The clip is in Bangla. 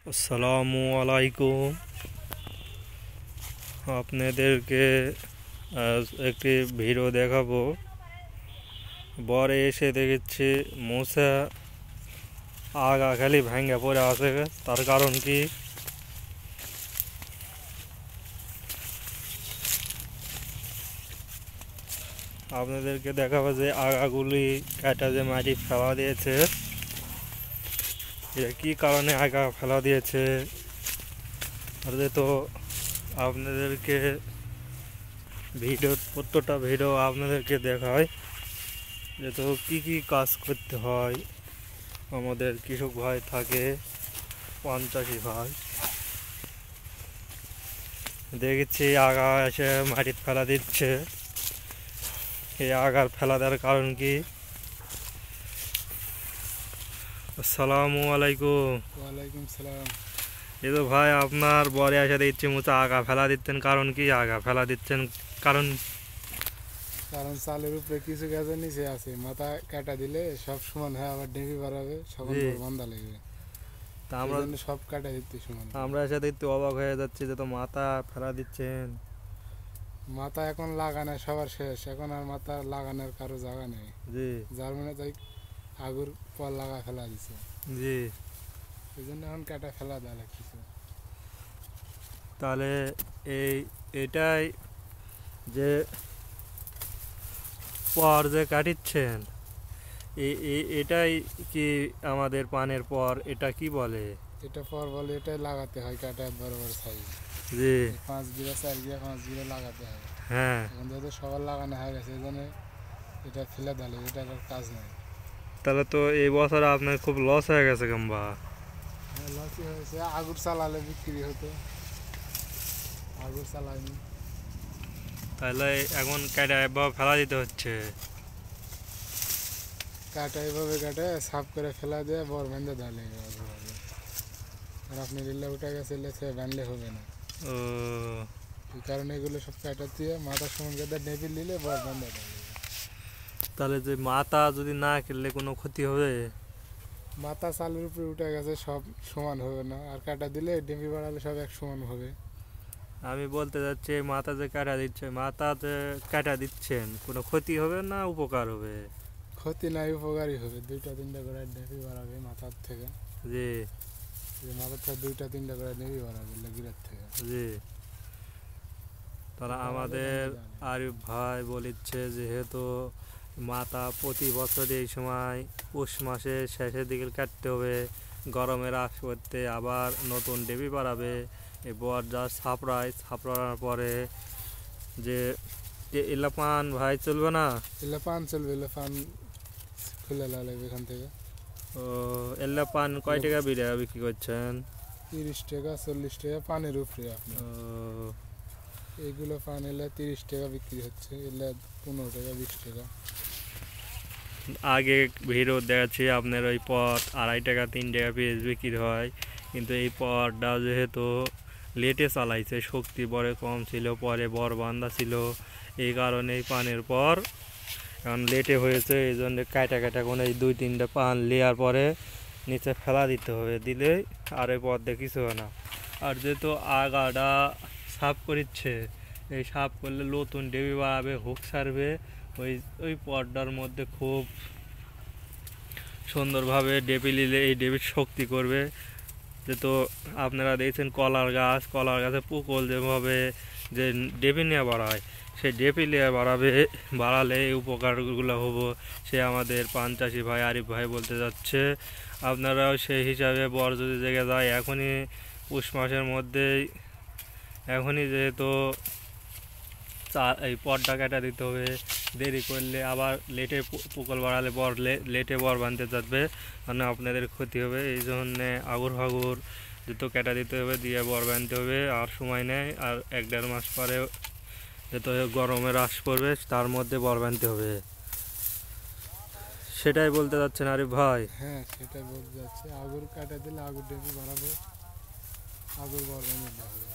আসসালামু আলাইকুম। আপনাদেরকে আজ একটি ভিডিও দেখাবো। বরে এসে দেখেছি মোসা আগা খালি ভাঙ্গা পড়ে আছে। তার কারণ কি, আপনাদেরকে দেখাবো যে আগাগুলি কাটা যে মাটি ফেলা দিয়েছে, এটা কি কারণে আগা ফেলা দিয়েছে। আর তো আপনাদেরকে প্রত্যেকটা ভিডিও আপনাদেরকে দেখায় যে তো কী কী কাজ করতে হয়। আমাদের কৃষক ভাই থাকে, পঞ্চাশি ভাই, দেখেছি আগা এসে মাটি ফেলা দিচ্ছে। এই আগার ফেলা দেওয়ার কারণ কি? আসসালামু আলাইকুম। ওয়ালাইকুম সালাম। এই তো ভাই আপনার বরে এসে দেখছি মুচা আগা ফেলা দিচ্ছেন, কারণ কি আগা ফেলা দিচ্ছেন? কারণ কারণ চালের উপরে কিছু গাছের নিচে আছে, মাথা কাটা দিলে সব সমান হয়, আবার ডেঙ্গি বাড়াবে, সমান বান্ধা লাগবে। তা আমরা সব কাটা দিতে সমান। আমরা এসে দেখতে অবাক হয়ে যাচ্ছি যে তো মাথা ফেলা দিচ্ছেন। মাথা এখন লাগানো সবার শেষ, এখন আর মাথা লাগানোর কারো জায়গা নেই। জি যার মানে তাই আগুর পর লাগা ফেলা দিছে, জি। এই জন্য এখন কাটা ফেলা দেওয়া লাগছে। তাহলে এটাই যে পর যে কাটিচ্ছেন, এটাই কি আমাদের পানের পর, এটা কি বলে? এটা পর বলে এটাই লাগাতে হয়, কাটা বড় বড় সাইজ। জি 5 বিঘা 4 বিঘা 5 বিঘা লাগাতে হয়। হ্যাঁ। এখন যেহেতু সবার লাগানো হয়ে গেছে, এই জন্য এটা ফেলে দিলে এটার আর কাজ নেই। তাহলে তো এই বছর আপনার খুব লস হয়ে গেছে কিংবা? হ্যাঁ, লসই হয়েছে। আগুর চালালে বিক্রি হতো, আগুর চালাইনি। তাহলে এখন কেটে বা ফেলা দিতে হচ্ছে। কাটা এভাবে কাটে সাফ করে ফেলা দিয়ে বর বেঁধে দিলে আর আপনি রিলে উঠে গেছে, সে বাঁধলে হবে না। ও, এই কারণে এগুলো সব কাটা দিয়ে মাথার সমান কেটে নেপে নিলে বর বেঁধে দিলে। তাহলে যে মাথা যদি না খেললে কোনো ক্ষতি হবে? মাথা চালের উপরে উঠে গেছে, সব সমান হবে না, আর কাটা দিলে ডেম্পি বাড়ালে সব এক সমান হবে। আমি বলতে চাচ্ছি মাথা যে কাটা দিচ্ছে, মাথা যে কাটা দিচ্ছেন, কোনো ক্ষতি হবে না উপকার হবে? ক্ষতি নাই, উপকারই হবে। 2-3টা করে ডেম্পি বাড়াবে মাথার থেকে। জি মাথার থেকে 2-3টা করে ডেম্পি বাড়াবে লেগিরার থেকে। জি। তারা আমাদের আরিফ ভাই বলিচ্ছে, যেহেতু মাথা প্রতি বছর এই সময় পৌষ মাসের শেষের দিকে কাটতে হবে, গরমের আগ করতে আবার নতুন ডেবি বাড়াবে। এরপর যা ছাপড়ানোর পরে যে এলা পান ভাই চলবে না। এলে পান চলবে, এলে পান খুলে লাগবে এখান থেকে। ও, এলা পান কয় টাকা বিক্রি করছেন? 30 টাকা 40 টাকা পানের উপরে আপনি। ও, এইগুলো পান এলে 30 টাকা বিক্রি হচ্ছে, এলে 15 টাকা 20 টাকা। আগে ভিডিও দেখাচ্ছি আপনার ওই পট 2.5 টাকা 3 টাকা পিস বিক্রি হয়, কিন্তু এই পটটা যেহেতু লেটে চালাইছে, শক্তি পরে কম ছিল, পরে বর বান্ধা ছিল, এই কারণে এই পানের পর এখন লেটে হয়েছে। এই জন্য কাটা কোনো এই 2-3টা পান লেয়ার পরে নিচে ফেলা দিতে হবে, দিলেই আর ওই পথ দিয়ে কিছু হয় না। আর যেহেতু আগাটা সাফ করছে, এই সাফ করলে নতুন ডেবি বাড়াবে, হুক ছাড়বে, ওই ওই পটটার মধ্যে খুব সুন্দরভাবে ডেবি নিলে এই ডেবির শক্তি করবে। যেহেতু আপনারা দেখছেন কলার গাছে পুকল যেভাবে যে ডেবি নিয়ে বাড়ায়, সেই ডেবি নিয়ে বাড়ালে এই উপকারগুলো হবো, সে আমাদের পঞ্চাশি ভাই আরিফ ভাই বলতে যাচ্ছে। আপনারাও সেই হিসাবে বর যদি জেগে যায় এখনই, পৌষ মাসের মধ্যেই, এখনই যেহেতু এই পটটা কাটা দিতে হবে। দেরি করলে আবার লেটে পুকল বাড়ালে লেটে বর বাঁধতে যাবে, মানে আপনাদের ক্ষতি হবে। এই জন্যে আগুর ফাগুর জুতো কেটে দিতে হবে, দিয়ে বর বাঁধতে হবে। আর সময় নেই, আর 1-1.5 মাস পরে যেহেতু গরমের হ্রাস পড়বে, তার মধ্যে বর বাঁধতে হবে। সেটাই বলতে যাচ্ছেন আরিফ ভাই? হ্যাঁ, সেটা বলতে যাচ্ছে। আগুর কাটা দিলে আগুর ডেম্পি বাড়াবে, আগুর বর বেঁধে দেওয়া হবে।